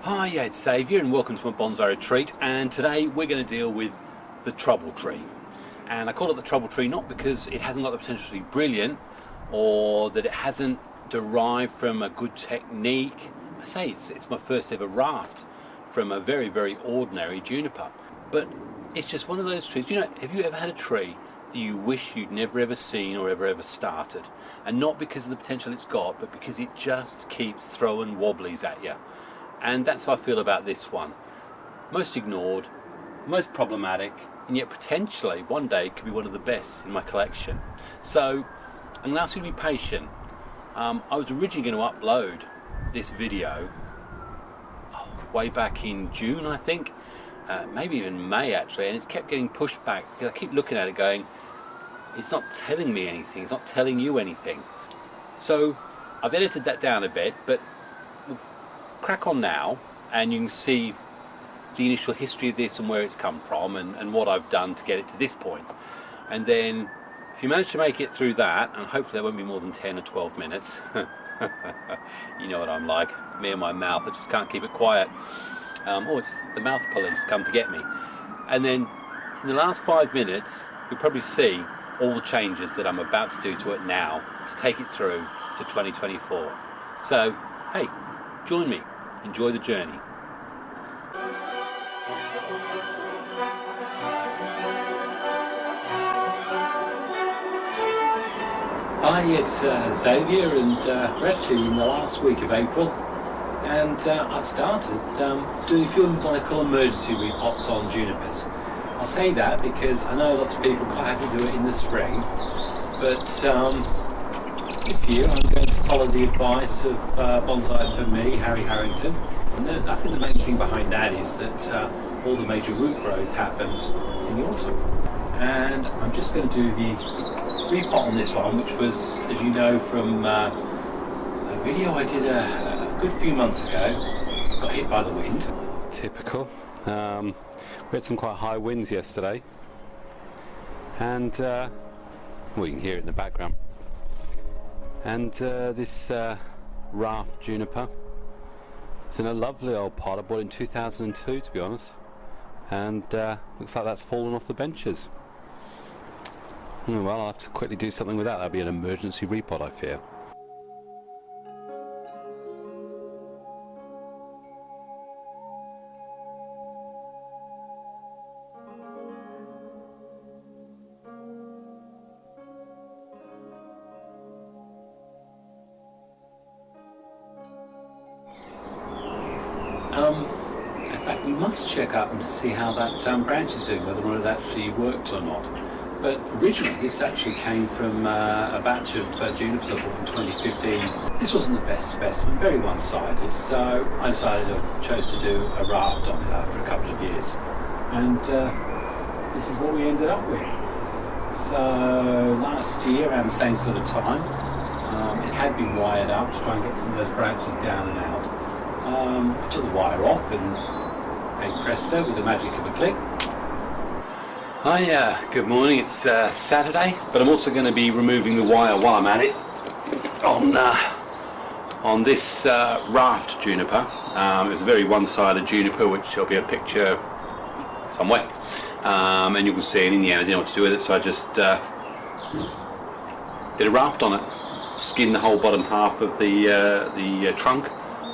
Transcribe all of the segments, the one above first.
Hi, it's Xavier and welcome to my bonsai retreat, and today we're going to deal with the trouble tree. And I call it the trouble tree not because it hasn't got the potential to be brilliant or that it hasn't derived from a good technique. I say it's my first ever raft from a very, very ordinary juniper. But it's just one of those trees. You know, have you ever had a tree that you wish you'd never ever seen or ever started? And not because of the potential it's got, but because it just keeps throwing wobblies at you. And that's how I feel about this one. Most ignored, most problematic, and yet potentially one day could be one of the best in my collection. So I'm going to ask you to be patient. I was originally going to upload this video way back in June, I think, maybe even May actually, and it's kept getting pushed back because I keep looking at it going, it's not telling me anything, it's not telling you anything. So I've edited that down a bit, but crack on now and you can see the initial history of this and where it's come from and what I've done to get it to this point. And then if you manage to make it through that, and hopefully that won't be more than 10 or 12 minutes, you know what I'm like, me and my mouth, I just can't keep it quiet. It's the mouth police come to get me. And then in the last 5 minutes you'll probably see all the changes that I'm about to do to it now to take it through to 2024. So hey, join me. Enjoy the journey. Hi, it's Xavier, and we're actually in the last week of April, and I've started doing a few what I call emergency repots on junipers. I'll say that because I know lots of people quite happy to do it in the spring, but this year I'm going to follow the advice of Bonsai for me, Harry Harrington. And I think the main thing behind that is that all the major root growth happens in the autumn. And I'm just going to do the repot on this one, which was, as you know, from a video I did a good few months ago. Got hit by the wind. Typical. We had some quite high winds yesterday. And, well, you can hear it in the background. And this Raft Juniper, it's in a lovely old pot I bought in 2002, to be honest, and looks like that's fallen off the benches. Well, I'll have to quickly do something with that. That'll be an emergency repot, I fear. In fact, we must check up and see how that branch is doing, whether or not it actually worked or not. But originally, this actually came from a batch of junipers I bought in 2015. This wasn't the best specimen, very one-sided, so I chose to do a raft on it after a couple of years. And this is what we ended up with. So last year, around the same sort of time, it had been wired up to try and get some of those branches down and out. I took the wire off and hey presto, with the magic of a click. Hi, good morning, it's Saturday, but I'm also going to be removing the wire while I'm at it on this Raft Juniper. It was a very one-sided juniper, which there'll be a picture somewhere, and you will see it in the end. I didn't know what to do with it, so I just did a raft on it, skinned the whole bottom half of the trunk,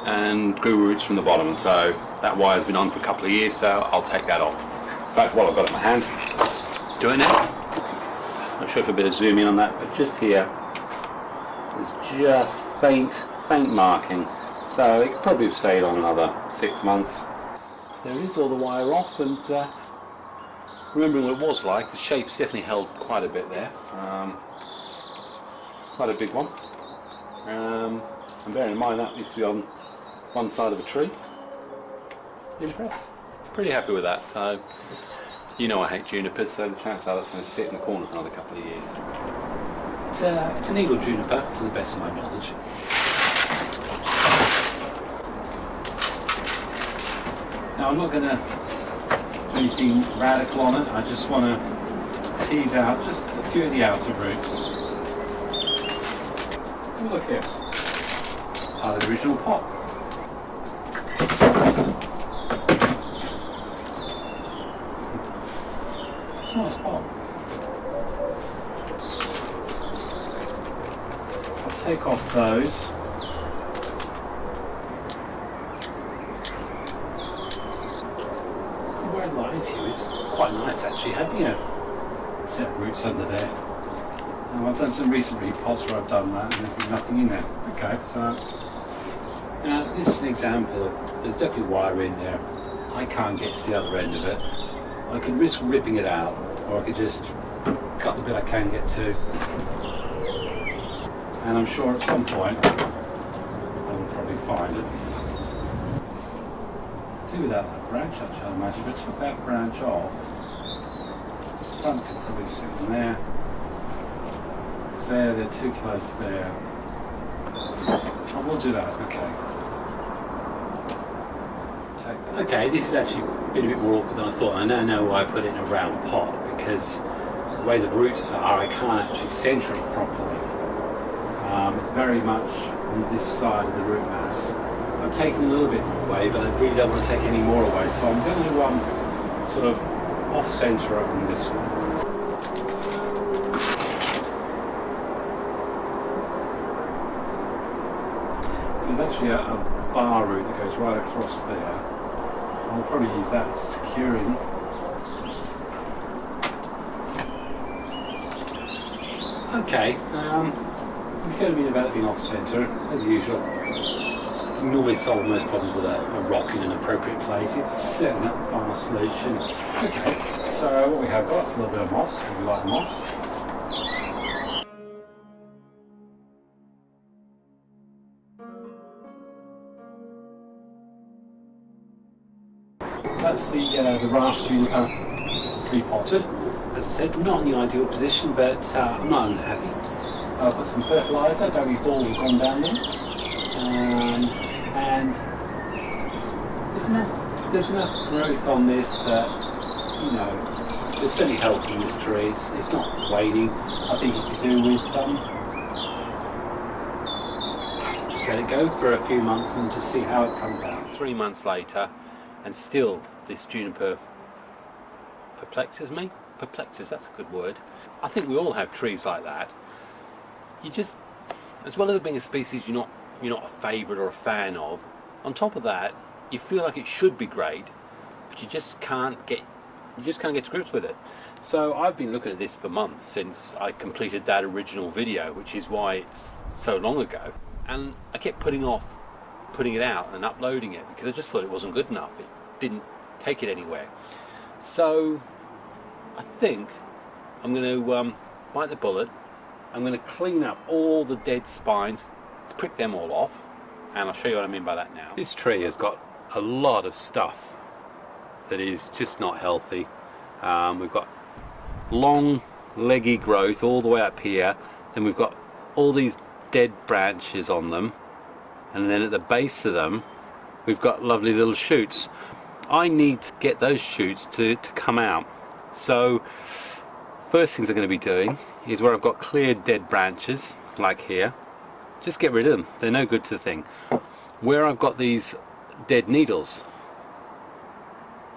and grew roots from the bottom. So that wire's been on for a couple of years, so I'll take that off. In fact, what I've got in my hand, it's doing it. Not sure if I better zoom in on that, but just here, there's just faint marking. So it could probably have stayed on another 6 months. There it is, all the wire off, and remembering what it was like, the shape's definitely held quite a bit there. Quite a big one. And bearing in mind that used to be on one side of a tree. Impressed. Pretty happy with that. So, you know I hate junipers, so the chance are that's going to sit in the corner for another couple of years. It's a needle juniper, to the best of my knowledge. Now I'm not going to do anything radical on it. I just want to tease out just a few of the outer roots. Oh, look here. Part of the original pot. take off those. Where it lies here is quite nice actually, having a set of roots under there. I've done some recent repots where I've done that and there's been nothing in there. Okay, so now this is an example of, there's definitely wire in there. I can't get to the other end of it. I could risk ripping it out, or I could just cut the bit I can get to. And I'm sure at some point I will probably find it. Do without that branch actually, I imagine. If I took that branch off, the front could probably sit in there. There, they're too close there. I will do that, okay. Okay, this has actually been a bit more awkward than I thought. I now know why I put it in a round pot, because the way the roots are, I can't actually centre it properly. It's very much on this side of the root mass. I've taken a little bit away, but I really don't want to take any more away, so I'm going to sort of off-centre it on this one. There's actually a bar root that goes right across there. I'll probably use that as security. Okay, instead of being about being off centre, as usual, you can always solve most problems with a rock in an appropriate place. It's setting up the final solution. Okay, so what we have got is a little bit of moss, we like moss. That's the Raft Juniper pre-potted. As I said, not in the ideal position, but I'm not unhappy. I've got some fertiliser, Dougie's balls have gone down there, and there's enough growth on this that, you know, there's certainly health in this tree. It's not waning. I think it could do with just let it go for a few months and just see how it comes out. 3 months later, and still this juniper perplexes me. Perplexes, that's a good word. I think we all have trees like that. You just, as well as being a species you're not a favourite or a fan of, on top of that, you feel like it should be great, but you just can't get to grips with it. So I've been looking at this for months since I completed that original video, which is why it's so long ago, and I kept putting off putting it out and uploading it because I just thought it wasn't good enough. It didn't take it anywhere. So I think I'm going to bite the bullet. I'm going to clean up all the dead spines, prick them all off, and I'll show you what I mean by that now. This tree has got a lot of stuff that is just not healthy. We've got long leggy growth all the way up here, then we've got all these dead branches on them, and then at the base of them we've got lovely little shoots. I need to get those shoots to come out. So first things I'm going to be doing is where I've got clear dead branches like here, just get rid of them, they're no good to the thing. Where I've got these dead needles,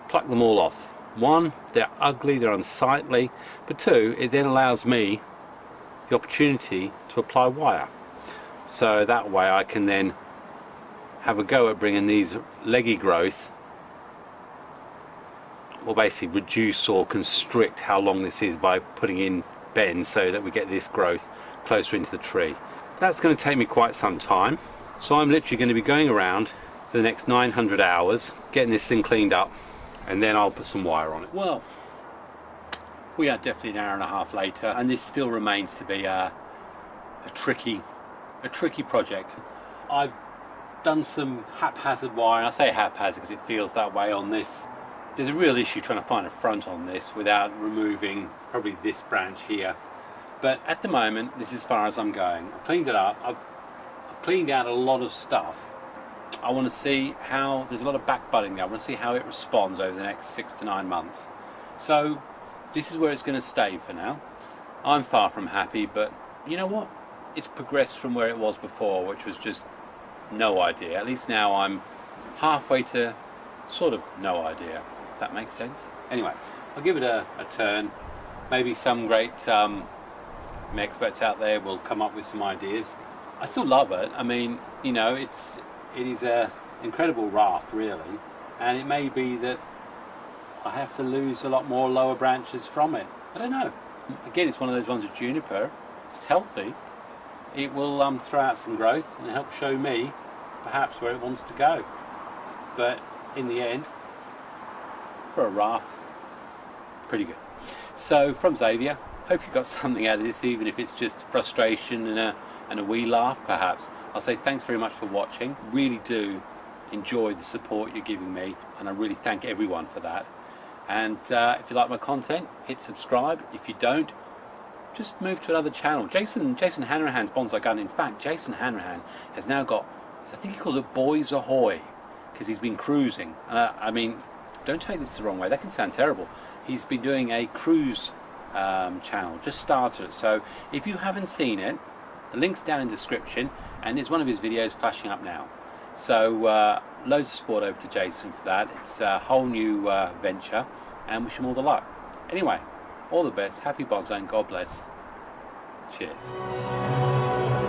pluck them all off. One, they're ugly, they're unsightly, but two, it then allows me the opportunity to apply wire. So that way I can then have a go at bringing these leggy growth, or basically reduce or constrict how long this is by putting in bends so that we get this growth closer into the tree. That's going to take me quite some time, so I'm literally going to be going around for the next 900 hours getting this thing cleaned up, and then I'll put some wire on it. Well, we are definitely an hour and a half later, and this still remains to be a tricky project. I've done some haphazard wiring. I say haphazard because it feels that way on this. There's a real issue trying to find a front on this without removing probably this branch here. But at the moment, this is as far as I'm going. I've cleaned it up. I've cleaned out a lot of stuff. I want to see how, there's a lot of back budding there. I want to see how it responds over the next 6 to 9 months. So this is where it's going to stay for now. I'm far from happy, but you know what? It's progressed from where it was before, which was just no idea. At least now I'm halfway to sort of no idea, if that makes sense. Anyway, I'll give it a turn. Maybe some great experts out there will come up with some ideas. I still love it. I mean, you know, it is a incredible raft, really, and it may be that I have to lose a lot more lower branches from it. I don't know. Again, it's one of those ones with juniper. It's healthy. It will throw out some growth and help show me perhaps where it wants to go. But in the end, for a raft, pretty good. So from Xavier, hope you got something out of this, even if it's just frustration and a wee laugh perhaps. I'll say thanks very much for watching. Really do enjoy the support you're giving me, and I really thank everyone for that. And if you like my content, hit subscribe. If you don't, just move to another channel. Jason Hanrahan's Bonsai Garden. In fact, Jason Hanrahan has now got, I think he calls it Boys Ahoy, because he's been cruising. I mean, don't take this the wrong way, that can sound terrible. He's been doing a cruise channel, just started it. So if you haven't seen it, the link's down in the description, and there's one of his videos flashing up now. So loads of support over to Jason for that. It's a whole new venture, and wish him all the luck. Anyway, all the best, happy bonsai, and God bless. Cheers.